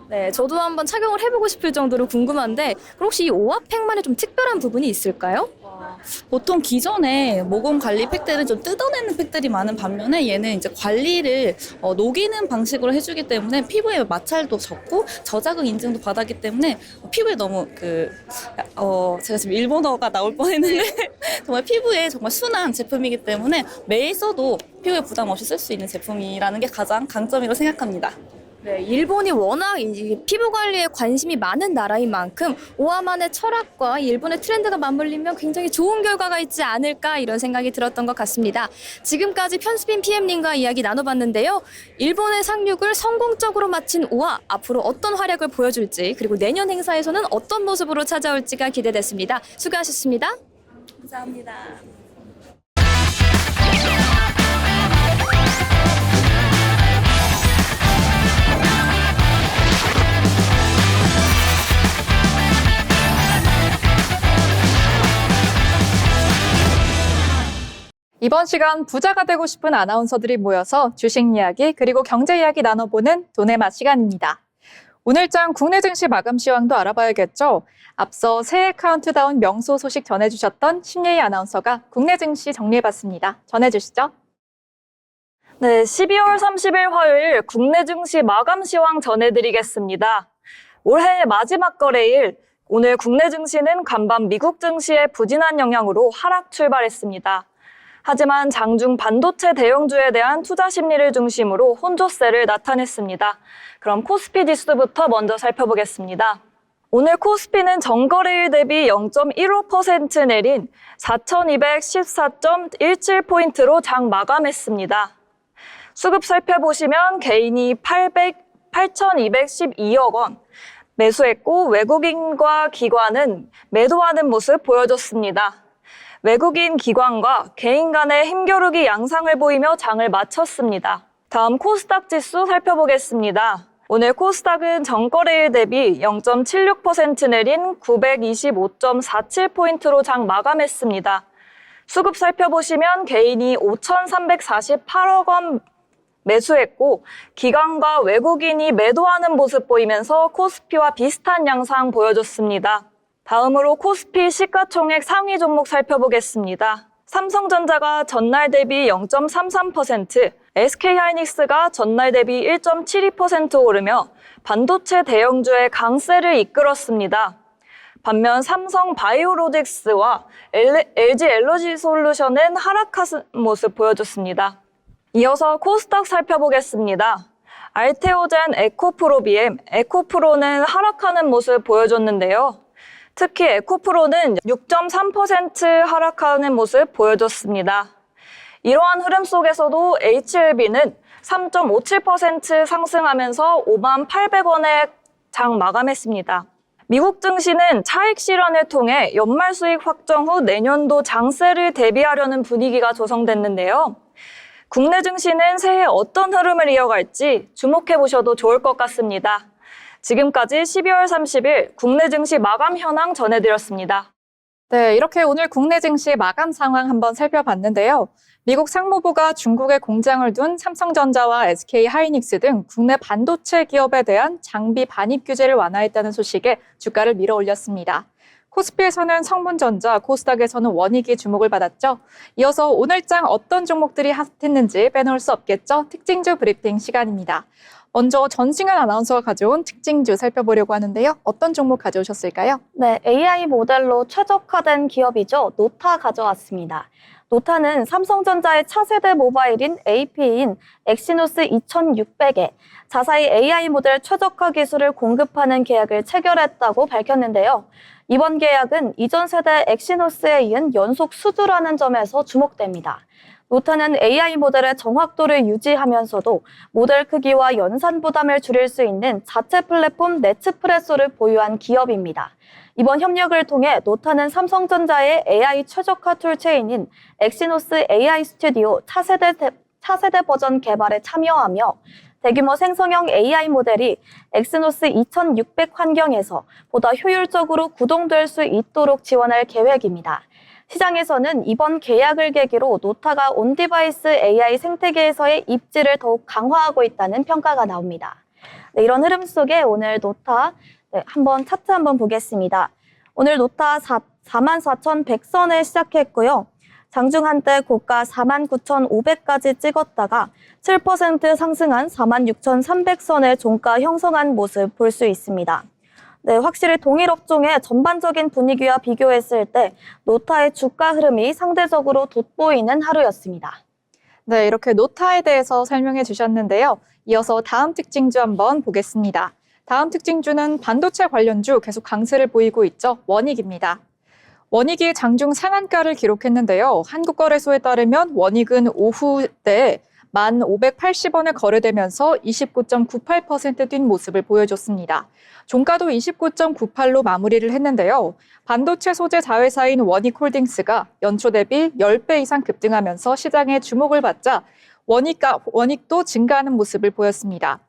네, 저도 한번 착용을 해보고 싶을 정도로 궁금한데 그럼 혹시 이 오아팩만의 좀 특별한 부분이 있을까요? 보통 기존에 모공 관리 팩들은 좀 뜯어내는 팩들이 많은 반면에 얘는 이제 관리를 녹이는 방식으로 해주기 때문에 피부에 마찰도 적고 저자극 인증도 받았기 때문에 피부에 너무 제가 지금 일본어가 나올 뻔했는데 정말 피부에 정말 순한 제품이기 때문에 매일 써도 피부에 부담 없이 쓸 수 있는 제품이라는 게 가장 강점이라고 생각합니다. 네, 일본이 워낙 이 피부 관리에 관심이 많은 나라인 만큼 오아만의 철학과 일본의 트렌드가 맞물리면 굉장히 좋은 결과가 있지 않을까 이런 생각이 들었던 것 같습니다. 지금까지 편스핀 PM님과 이야기 나눠봤는데요. 일본의 상륙을 성공적으로 마친 오아, 앞으로 어떤 활약을 보여줄지 그리고 내년 행사에서는 어떤 모습으로 찾아올지가 기대됐습니다. 수고하셨습니다. 감사합니다. 이번 시간 부자가 되고 싶은 아나운서들이 모여서 주식 이야기 그리고 경제 이야기 나눠보는 돈의 맛 시간입니다. 오늘장 국내 증시 마감 시황도 알아봐야겠죠. 앞서 새해 카운트다운 명소 소식 전해주셨던 심예희 아나운서가 국내 증시 정리해봤습니다. 전해주시죠. 네, 12월 30일 화요일 국내 증시 마감 시황 전해드리겠습니다. 올해 마지막 거래일, 오늘 국내 증시는 간밤 미국 증시의 부진한 영향으로 하락 출발했습니다. 하지만 장중 반도체 대형주에 대한 투자 심리를 중심으로 혼조세를 나타냈습니다. 그럼 코스피 지수부터 먼저 살펴보겠습니다. 오늘 코스피는 전거래일 대비 0.15% 내린 4,214.17포인트로 장 마감했습니다. 수급 살펴보시면 개인이 8,212억 원 매수했고 외국인과 기관은 매도하는 모습 보여줬습니다. 외국인 기관과 개인 간의 힘겨루기 양상을 보이며 장을 마쳤습니다. 다음 코스닥 지수 살펴보겠습니다. 오늘 코스닥은 전거래일 대비 0.76% 내린 925.47포인트로 장 마감했습니다. 수급 살펴보시면 개인이 5,348억 원 매수했고 기관과 외국인이 매도하는 모습 보이면서 코스피와 비슷한 양상 보여줬습니다. 다음으로 코스피 시가총액 상위 종목 살펴보겠습니다. 삼성전자가 전날 대비 0.33%, SK하이닉스가 전날 대비 1.72% 오르며 반도체 대형주의 강세를 이끌었습니다. 반면 삼성 바이오로직스와 LG 에너지솔루션은 하락한 모습 보여줬습니다. 이어서 코스닥 살펴보겠습니다. 알테오젠, 에코프로비엠, 에코프로는 하락하는 모습 보여줬는데요. 특히 에코프로는 6.3% 하락하는 모습 보여줬습니다. 이러한 흐름 속에서도 HLB는 3.57% 상승하면서 58,800원에 장 마감했습니다. 미국 증시는 차익 실현을 통해 연말 수익 확정 후 내년도 장세를 대비하려는 분위기가 조성됐는데요. 국내 증시는 새해 어떤 흐름을 이어갈지 주목해 보셔도 좋을 것 같습니다. 지금까지 12월 30일 국내 증시 마감 현황 전해드렸습니다. 네, 이렇게 오늘 국내 증시 마감 상황 한번 살펴봤는데요. 미국 상무부가 중국에 공장을 둔 삼성전자와 SK하이닉스 등 국내 반도체 기업에 대한 장비 반입 규제를 완화했다는 소식에 주가를 밀어 올렸습니다. 코스피에서는 성문전자, 코스닥에서는 원익이 주목을 받았죠. 이어서 오늘장 어떤 종목들이 핫했는지 빼놓을 수 없겠죠. 특징주 브리핑 시간입니다. 먼저 전승현 아나운서가 가져온 특징주 살펴보려고 하는데요. 어떤 종목 가져오셨을까요? 네, AI 모델로 최적화된 기업이죠. 노타 가져왔습니다. 노타는 삼성전자의 차세대 모바일인 AP인 엑시노스 2600에 자사의 AI 모델 최적화 기술을 공급하는 계약을 체결했다고 밝혔는데요. 이번 계약은 이전 세대 엑시노스에 이은 연속 수주라는 점에서 주목됩니다. 노타는 AI 모델의 정확도를 유지하면서도 모델 크기와 연산 부담을 줄일 수 있는 자체 플랫폼 네츠프레소를 보유한 기업입니다. 이번 협력을 통해 노타는 삼성전자의 AI 최적화 툴체인인 엑시노스 AI 스튜디오 차세대 버전 개발에 참여하며 대규모 생성형 AI 모델이 엑시노스 2600 환경에서 보다 효율적으로 구동될 수 있도록 지원할 계획입니다. 시장에서는 이번 계약을 계기로 노타가 온디바이스 AI 생태계에서의 입지를 더욱 강화하고 있다는 평가가 나옵니다. 네, 이런 흐름 속에 오늘 노타 차트 한번 보겠습니다. 오늘 노타 44,100선에 시작했고요. 장중 한때 고가 49,500까지 찍었다가 7% 상승한 46,300선의 종가 형성한 모습 볼 수 있습니다. 네, 확실히 동일 업종의 전반적인 분위기와 비교했을 때 노타의 주가 흐름이 상대적으로 돋보이는 하루였습니다. 네, 이렇게 노타에 대해서 설명해 주셨는데요. 이어서 다음 특징주 한번 보겠습니다. 다음 특징주는 반도체 관련주 계속 강세를 보이고 있죠. 원익입니다. 원익이 장중 상한가를 기록했는데요. 한국거래소에 따르면 원익은 오후 때 1,580원에 거래되면서 29.98% 뛴 모습을 보여줬습니다. 종가도 29.98로 마무리를 했는데요. 반도체 소재 자회사인 원익홀딩스가 연초 대비 10배 이상 급등하면서 시장의 주목을 받자 원익도 증가하는 모습을 보였습니다.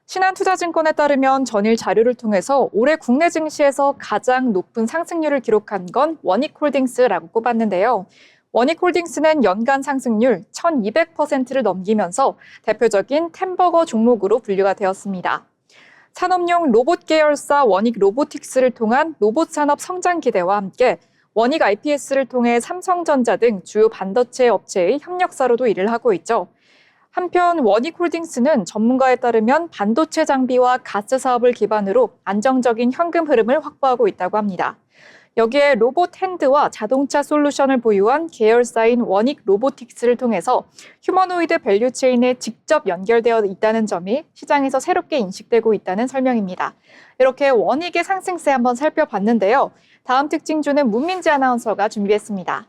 신한투자증권에 따르면 전일 자료를 통해서 올해 국내 증시에서 가장 높은 상승률을 기록한 건 원익홀딩스라고 꼽았는데요. 원익홀딩스는 연간 상승률 1200%를 넘기면서 대표적인 템버거 종목으로 분류가 되었습니다. 산업용 로봇 계열사 원익 로보틱스를 통한 로봇 산업 성장 기대와 함께 원익 IPS를 통해 삼성전자 등 주요 반도체 업체의 협력사로도 일을 하고 있죠. 한편 원익홀딩스는 전문가에 따르면 반도체 장비와 가스 사업을 기반으로 안정적인 현금 흐름을 확보하고 있다고 합니다. 여기에 로봇 핸드와 자동차 솔루션을 보유한 계열사인 원익 로보틱스를 통해서 휴머노이드 밸류체인에 직접 연결되어 있다는 점이 시장에서 새롭게 인식되고 있다는 설명입니다. 이렇게 원익의 상승세 한번 살펴봤는데요. 다음 특징주는 문민지 아나운서가 준비했습니다.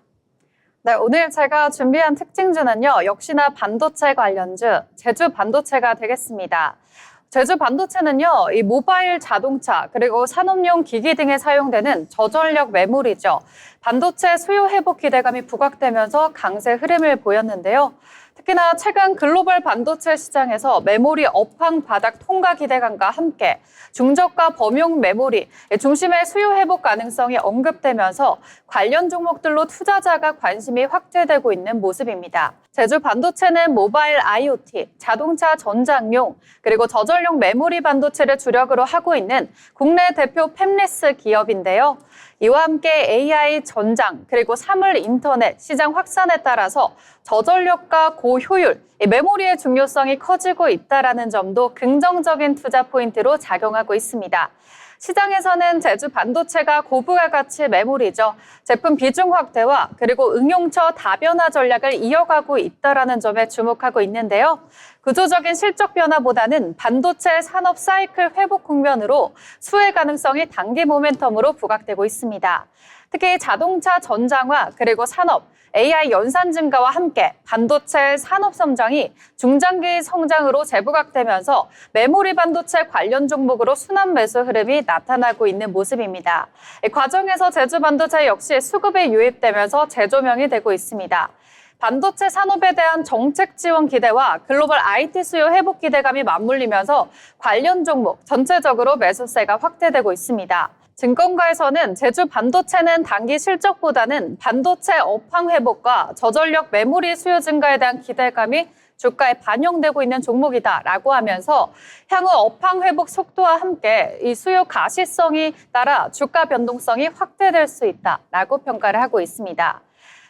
네, 오늘 제가 준비한 특징주는요, 역시나 반도체 관련주, 제주 반도체가 되겠습니다. 제주 반도체는요, 이 모바일 자동차 그리고 산업용 기기 등에 사용되는 저전력 메모리죠. 반도체 수요 회복 기대감이 부각되면서 강세 흐름을 보였는데요. 특히나 최근 글로벌 반도체 시장에서 메모리 업황 바닥 통과 기대감과 함께 중저가 범용 메모리 중심의 수요 회복 가능성이 언급되면서 관련 종목들로 투자자가 관심이 확대되고 있는 모습입니다. 제주 반도체는 모바일 IoT, 자동차 전장용, 그리고 저전용 메모리 반도체를 주력으로 하고 있는 국내 대표 팹리스 기업인데요. 이와 함께 AI 전장, 그리고 사물 인터넷 시장 확산에 따라서 저전력과 고효율, 메모리의 중요성이 커지고 있다는 점도 긍정적인 투자 포인트로 작용하고 있습니다. 시장에서는 제주 반도체가 고부가가치 메모리죠. 제품 비중 확대와 그리고 응용처 다변화 전략을 이어가고 있다는 점에 주목하고 있는데요. 구조적인 실적 변화보다는 반도체 산업 사이클 회복 국면으로 수혜 가능성이 단기 모멘텀으로 부각되고 있습니다. 특히 자동차 전장화 그리고 산업, AI 연산 증가와 함께 반도체 산업 성장이 중장기 성장으로 재부각되면서 메모리 반도체 관련 종목으로 순환 매수 흐름이 나타나고 있는 모습입니다. 이 과정에서 제주 반도체 역시 수급이 유입되면서 재조명이 되고 있습니다. 반도체 산업에 대한 정책 지원 기대와 글로벌 IT 수요 회복 기대감이 맞물리면서 관련 종목 전체적으로 매수세가 확대되고 있습니다. 증권가에서는 제주 반도체는 단기 실적보다는 반도체 업황 회복과 저전력 메모리 수요 증가에 대한 기대감이 주가에 반영되고 있는 종목이다라고 하면서 향후 업황 회복 속도와 함께 이 수요 가시성이 따라 주가 변동성이 확대될 수 있다라고 평가를 하고 있습니다.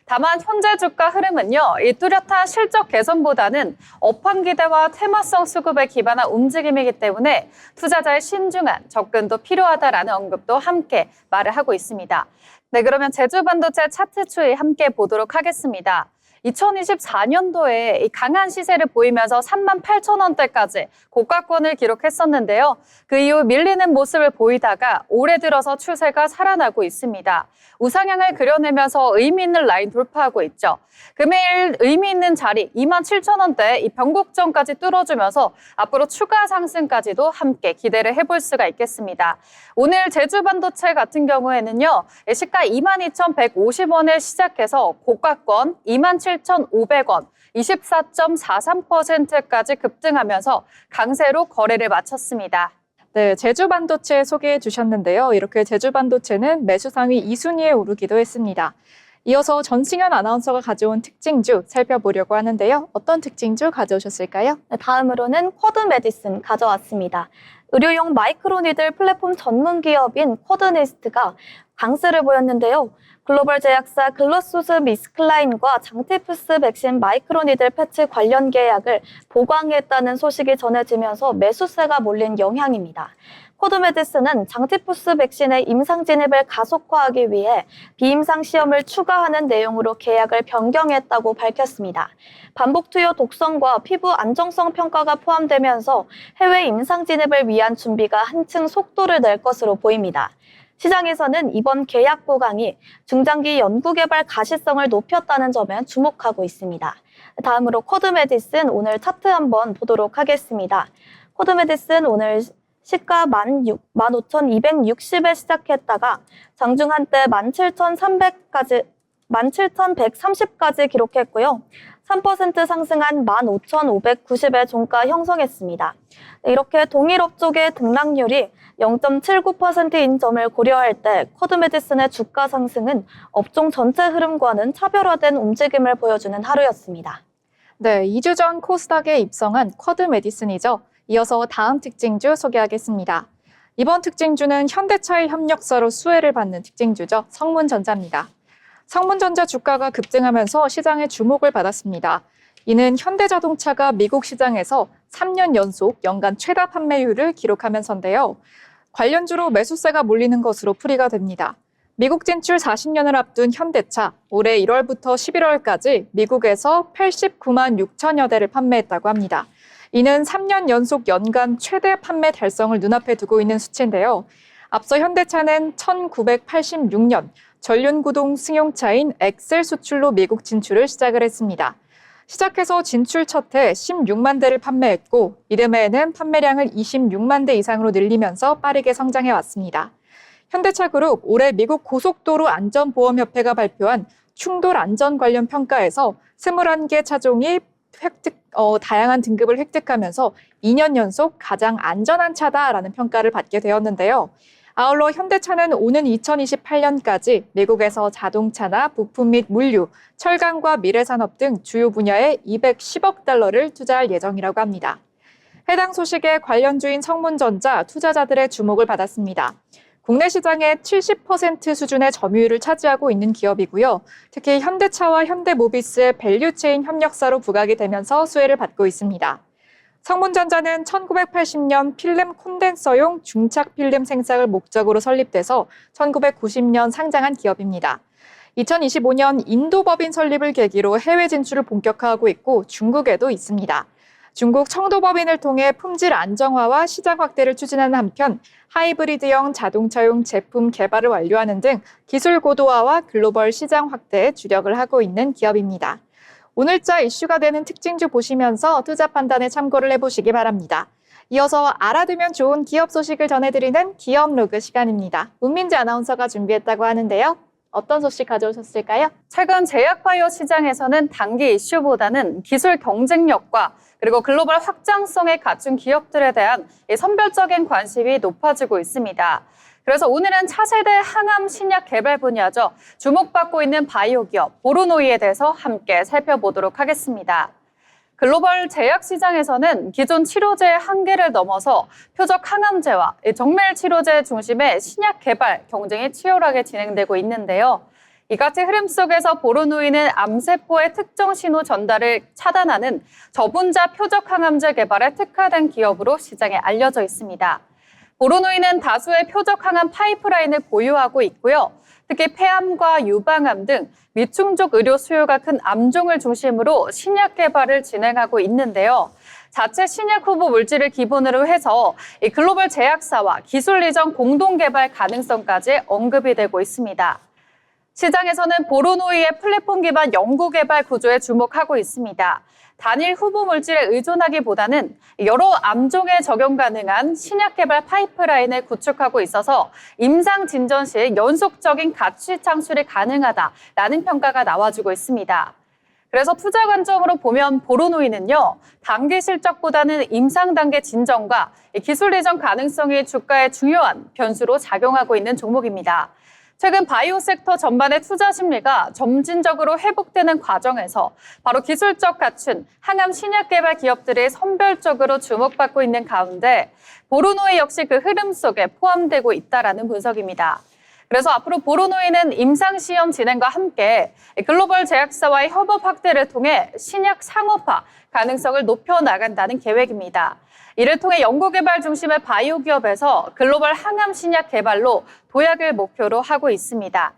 다만 현재 주가 흐름은요, 이 뚜렷한 실적 개선보다는 업황 기대와 테마성 수급에 기반한 움직임이기 때문에 투자자의 신중한 접근도 필요하다라는 언급도 함께 말을 하고 있습니다. 네, 그러면 제주 반도체 차트 추이 함께 보도록 하겠습니다. 2024년도에 강한 시세를 보이면서 38,000원대까지 고가권을 기록했었는데요. 그 이후 밀리는 모습을 보이다가 올해 들어서 추세가 살아나고 있습니다. 우상향을 그려내면서 의미 있는 라인 돌파하고 있죠. 금일 의미 있는 자리 27,000원대 이 변곡점까지 뚫어주면서 앞으로 추가 상승까지도 함께 기대를 해볼 수가 있겠습니다. 오늘 제주 반도체 같은 경우에는요, 시가 22,150원에 시작해서 고가권 27,500원, 24.43%까지 급등하면서 강세로 거래를 마쳤습니다. 네, 제주 반도체 소개해 주셨는데요. 이렇게 제주 반도체는 매수 상위 2순위에 오르기도 했습니다. 이어서 전승현 아나운서가 가져온 특징주 살펴보려고 하는데요. 어떤 특징주 가져오셨을까요? 네, 다음으로는 쿼드 메디슨 가져왔습니다. 의료용 마이크로니들 플랫폼 전문 기업인 쿼드니스트가 강세를 보였는데요. 글로벌 제약사 글로소스미스클라인과 장티푸스 백신 마이크로니들 패치 관련 계약을 보강했다는 소식이 전해지면서 매수세가 몰린 영향입니다. 코드메디슨은 장티푸스 백신의 임상 진입을 가속화하기 위해 비임상 시험을 추가하는 내용으로 계약을 변경했다고 밝혔습니다. 반복 투여 독성과 피부 안정성 평가가 포함되면서 해외 임상 진입을 위한 준비가 한층 속도를 낼 것으로 보입니다. 시장에서는 이번 계약 보강이 중장기 연구개발 가시성을 높였다는 점에 주목하고 있습니다. 다음으로 코드메디슨 오늘 차트 한번 보도록 하겠습니다. 코드메디슨 오늘 시가 15,260에 시작했다가 장중 한때 17,130까지 기록했고요. 3% 상승한 15,590의 종가 형성했습니다. 이렇게 동일 업종의 등락률이 0.79%인 점을 고려할 때 코드메디슨의 주가 상승은 업종 전체 흐름과는 차별화된 움직임을 보여주는 하루였습니다. 네, 2주 전 코스닥에 입성한 쿼드메디슨이죠. 이어서 다음 특징주 소개하겠습니다. 이번 특징주는 현대차의 협력사로 수혜를 받는 특징주죠. 성문전자입니다. 성문전자 주가가 급등하면서 시장의 주목을 받았습니다. 이는 현대자동차가 미국 시장에서 3년 연속 연간 최다 판매율을 기록하면서인데요. 관련주로 매수세가 몰리는 것으로 풀이가 됩니다. 미국 진출 40년을 앞둔 현대차, 올해 1월부터 11월까지 미국에서 89만 6천여 대를 판매했다고 합니다. 이는 3년 연속 연간 최대 판매 달성을 눈앞에 두고 있는 수치인데요. 앞서 현대차는 1986년 전륜구동 승용차인 엑셀 수출로 미국 진출을 시작을 했습니다. 시작해서 진출 첫 해 16만 대를 판매했고 이듬해에는 판매량을 26만 대 이상으로 늘리면서 빠르게 성장해 왔습니다. 현대차그룹 올해 미국 고속도로 안전보험협회가 발표한 충돌 안전 관련 평가에서 21개 차종이 다양한 등급을 획득하면서 2년 연속 가장 안전한 차다라는 평가를 받게 되었는데요. 아울러 현대차는 오는 2028년까지 미국에서 자동차나 부품 및 물류, 철강과 미래산업 등 주요 분야에 210억 달러를 투자할 예정이라고 합니다. 해당 소식에 관련주인 성문전자 투자자들의 주목을 받았습니다. 국내 시장의 70% 수준의 점유율을 차지하고 있는 기업이고요. 특히 현대차와 현대모비스의 밸류체인 협력사로 부각이 되면서 수혜를 받고 있습니다. 성문전자는 1980년 필름 콘덴서용 중착 필름 생산을 목적으로 설립돼서 1990년 상장한 기업입니다. 2025년 인도 법인 설립을 계기로 해외 진출을 본격화하고 있고 중국에도 있습니다. 중국 청도 법인을 통해 품질 안정화와 시장 확대를 추진하는 한편 하이브리드형 자동차용 제품 개발을 완료하는 등 기술 고도화와 글로벌 시장 확대에 주력을 하고 있는 기업입니다. 오늘자 이슈가 되는 특징주 보시면서 투자 판단에 참고를 해보시기 바랍니다. 이어서 알아두면 좋은 기업 소식을 전해드리는 기업 로그 시간입니다. 문민지 아나운서가 준비했다고 하는데요. 어떤 소식 가져오셨을까요? 최근 제약바이오 시장에서는 단기 이슈보다는 기술 경쟁력과 그리고 글로벌 확장성에 갖춘 기업들에 대한 선별적인 관심이 높아지고 있습니다. 그래서 오늘은 차세대 항암 신약 개발 분야죠. 주목받고 있는 바이오 기업 보로노이에 대해서 함께 살펴보도록 하겠습니다. 글로벌 제약 시장에서는 기존 치료제의 한계를 넘어서 표적 항암제와 정밀 치료제 중심의 신약 개발 경쟁이 치열하게 진행되고 있는데요. 이같이 흐름 속에서 보로노이는 암세포의 특정 신호 전달을 차단하는 저분자 표적 항암제 개발에 특화된 기업으로 시장에 알려져 있습니다. 보로노이는 다수의 표적 항암 파이프라인을 보유하고 있고요. 특히 폐암과 유방암 등 미충족 의료 수요가 큰 암종을 중심으로 신약 개발을 진행하고 있는데요. 자체 신약 후보 물질을 기본으로 해서 이 글로벌 제약사와 기술 이전 공동 개발 가능성까지 언급이 되고 있습니다. 시장에서는 보로노이의 플랫폼 기반 연구 개발 구조에 주목하고 있습니다. 단일 후보 물질에 의존하기보다는 여러 암종에 적용 가능한 신약 개발 파이프라인을 구축하고 있어서 임상 진전 시 연속적인 가치 창출이 가능하다라는 평가가 나와주고 있습니다. 그래서 투자 관점으로 보면 보로노이는요, 단기 실적보다는 임상 단계 진전과 기술 이전 가능성이 주가의 중요한 변수로 작용하고 있는 종목입니다. 최근 바이오 섹터 전반의 투자 심리가 점진적으로 회복되는 과정에서 바로 기술적 갖춘 항암 신약 개발 기업들이 선별적으로 주목받고 있는 가운데 보로노이 역시 그 흐름 속에 포함되고 있다라는 분석입니다. 그래서 앞으로 보로노이는 임상시험 진행과 함께 글로벌 제약사와의 협업 확대를 통해 신약 상업화 가능성을 높여나간다는 계획입니다. 이를 통해 연구개발 중심의 바이오 기업에서 글로벌 항암 신약 개발로 도약을 목표로 하고 있습니다.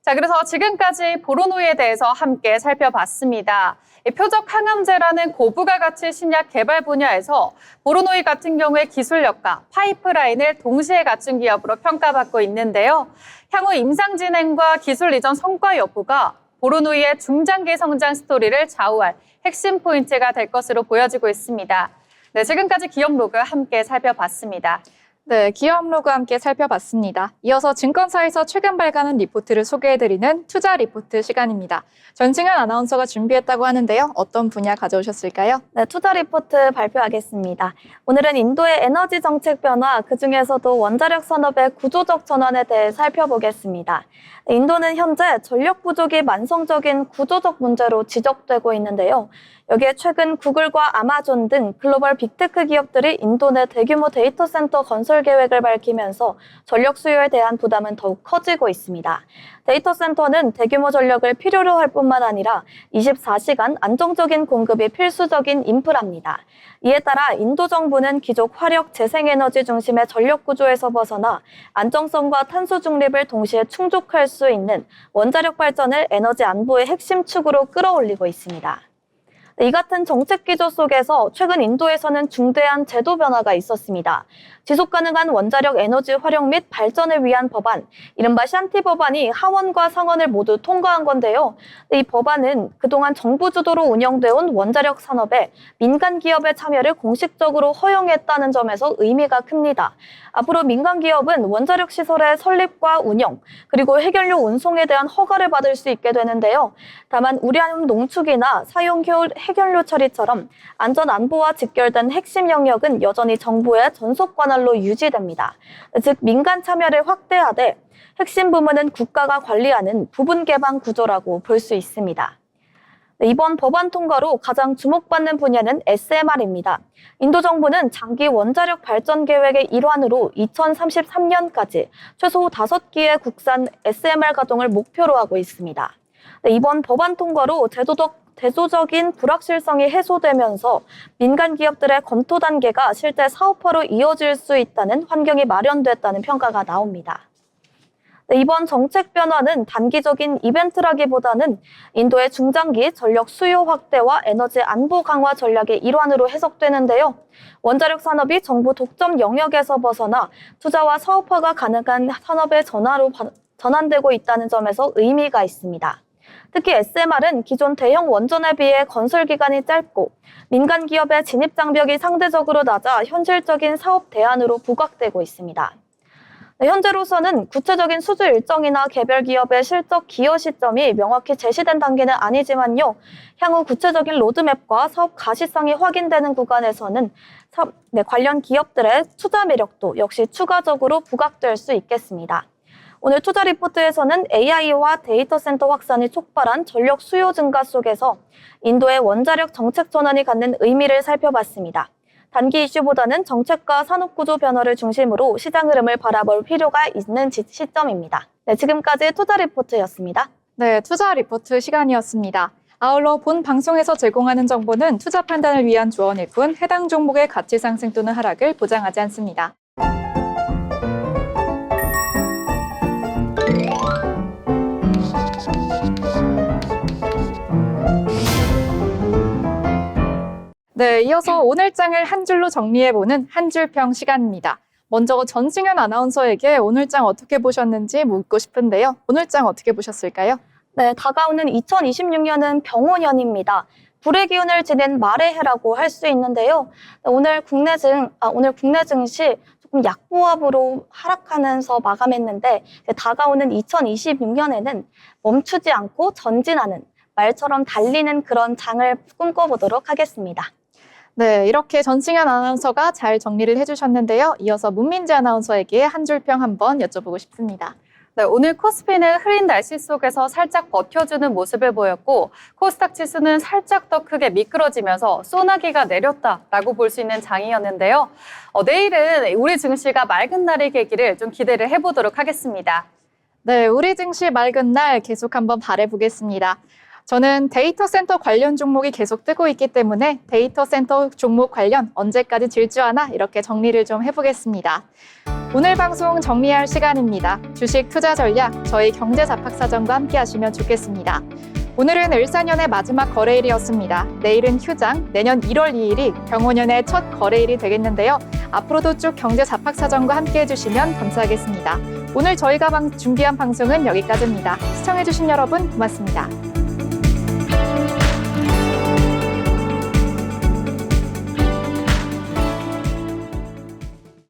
자, 그래서 지금까지 보로노이에 대해서 함께 살펴봤습니다. 표적 항암제라는 고부가 가치 신약 개발 분야에서 보로노이 같은 경우에 기술력과 파이프라인을 동시에 갖춘 기업으로 평가받고 있는데요. 향후 임상 진행과 기술 이전 성과 여부가 보로노이의 중장기 성장 스토리를 좌우할 핵심 포인트가 될 것으로 보여지고 있습니다. 네, 지금까지 기업 로그 함께 살펴봤습니다. 네, 기업 로그 함께 살펴봤습니다. 이어서 증권사에서 최근 발간한 리포트를 소개해드리는 투자 리포트 시간입니다. 전승현 아나운서가 준비했다고 하는데요. 어떤 분야 가져오셨을까요? 네, 투자 리포트 발표하겠습니다. 오늘은 인도의 에너지 정책 변화, 그중에서도 원자력 산업의 구조적 전환에 대해 살펴보겠습니다. 인도는 현재 전력 부족이 만성적인 구조적 문제로 지적되고 있는데요. 여기에 최근 구글과 아마존 등 글로벌 빅테크 기업들이 인도 내 대규모 데이터 센터 건설 계획을 밝히면서 전력 수요에 대한 부담은 더욱 커지고 있습니다. 데이터 센터는 대규모 전력을 필요로 할 뿐만 아니라 24시간 안정적인 공급이 필수적인 인프라입니다. 이에 따라 인도 정부는 기존 화력 재생에너지 중심의 전력 구조에서 벗어나 안정성과 탄소 중립을 동시에 충족할 수 있는 원자력 발전을 에너지 안보의 핵심 축으로 끌어올리고 있습니다. 이 같은 정책 기조 속에서 최근 인도에서는 중대한 제도 변화가 있었습니다. 지속 가능한 원자력 에너지 활용 및 발전을 위한 법안, 이른바 샨티 법안이 하원과 상원을 모두 통과한 건데요. 이 법안은 그동안 정부 주도로 운영되어 온 원자력 산업에 민간 기업의 참여를 공식적으로 허용했다는 점에서 의미가 큽니다. 앞으로 민간 기업은 원자력 시설의 설립과 운영, 그리고 해결료 운송에 대한 허가를 받을 수 있게 되는데요. 다만 우량 농축이나 사용 효율 해결료 처리처럼 안전 안보와 직결된 핵심 영역은 여전히 정부의 전속 관할로 유지됩니다. 즉 민간 참여를 확대하되 핵심 부문은 국가가 관리하는 부분 개방 구조라고 볼 수 있습니다. 이번 법안 통과로 가장 주목받는 분야는 SMR입니다. 인도 정부는 장기 원자력 발전 계획의 일환으로 2033년까지 최소 5기의 국산 SMR 가동을 목표로 하고 있습니다. 이번 법안 통과로 제도적인 불확실성이 해소되면서 민간 기업들의 검토 단계가 실제 사업화로 이어질 수 있다는 환경이 마련됐다는 평가가 나옵니다. 이번 정책 변화는 단기적인 이벤트라기보다는 인도의 중장기 전력 수요 확대와 에너지 안보 강화 전략의 일환으로 해석되는데요. 원자력 산업이 정부 독점 영역에서 벗어나 투자와 사업화가 가능한 산업의 전환으로 전환되고 있다는 점에서 의미가 있습니다. 특히 SMR은 기존 대형 원전에 비해 건설 기간이 짧고 민간 기업의 진입 장벽이 상대적으로 낮아 현실적인 사업 대안으로 부각되고 있습니다. 현재로서는 구체적인 수주 일정이나 개별 기업의 실적 기여 시점이 명확히 제시된 단계는 아니지만요. 향후 구체적인 로드맵과 사업 가시성이 확인되는 구간에서는 관련 기업들의 투자 매력도 역시 추가적으로 부각될 수 있겠습니다. 오늘 투자 리포트에서는 AI와 데이터 센터 확산이 촉발한 전력 수요 증가 속에서 인도의 원자력 정책 전환이 갖는 의미를 살펴봤습니다. 단기 이슈보다는 정책과 산업구조 변화를 중심으로 시장 흐름을 바라볼 필요가 있는 시점입니다. 네, 지금까지 투자 리포트였습니다. 네, 투자 리포트 시간이었습니다. 아울러 본 방송에서 제공하는 정보는 투자 판단을 위한 조언일 뿐 해당 종목의 가치 상승 또는 하락을 보장하지 않습니다. 네, 이어서 오늘 장을 한 줄로 정리해보는 한 줄평 시간입니다. 먼저 전승현 아나운서에게 오늘 장 어떻게 보셨는지 묻고 싶은데요. 오늘 장 어떻게 보셨을까요? 네, 다가오는 2026년은 병호년입니다. 불의 기운을 지닌 말의 해라고 할 수 있는데요. 오늘 국내 증시 조금 약보합으로 하락하면서 마감했는데 다가오는 2026년에는 멈추지 않고 전진하는 말처럼 달리는 그런 장을 꿈꿔보도록 하겠습니다. 네, 이렇게 전승현 아나운서가 잘 정리를 해주셨는데요. 이어서 문민지 아나운서에게 한 줄평 한번 여쭤보고 싶습니다. 네, 오늘 코스피는 흐린 날씨 속에서 살짝 버텨주는 모습을 보였고 코스닥 지수는 살짝 더 크게 미끄러지면서 소나기가 내렸다라고 볼 수 있는 장이었는데요. 내일은 우리 증시가 맑은 날이 되기를 좀 기대를 해보도록 하겠습니다. 네, 우리 증시 맑은 날 계속 한번 바라보겠습니다. 저는 데이터 센터 관련 종목이 계속 뜨고 있기 때문에 데이터 센터 종목 관련 언제까지 질주하나 이렇게 정리를 좀 해보겠습니다. 오늘 방송 정리할 시간입니다. 주식 투자 전략, 저희 경제잡학사전과 함께 하시면 좋겠습니다. 오늘은 을사년의 마지막 거래일이었습니다. 내일은 휴장, 내년 1월 2일이 경호년의 첫 거래일이 되겠는데요. 앞으로도 쭉 경제잡학사전과 함께 해주시면 감사하겠습니다. 오늘 저희가 준비한 방송은 여기까지입니다. 시청해주신 여러분 고맙습니다.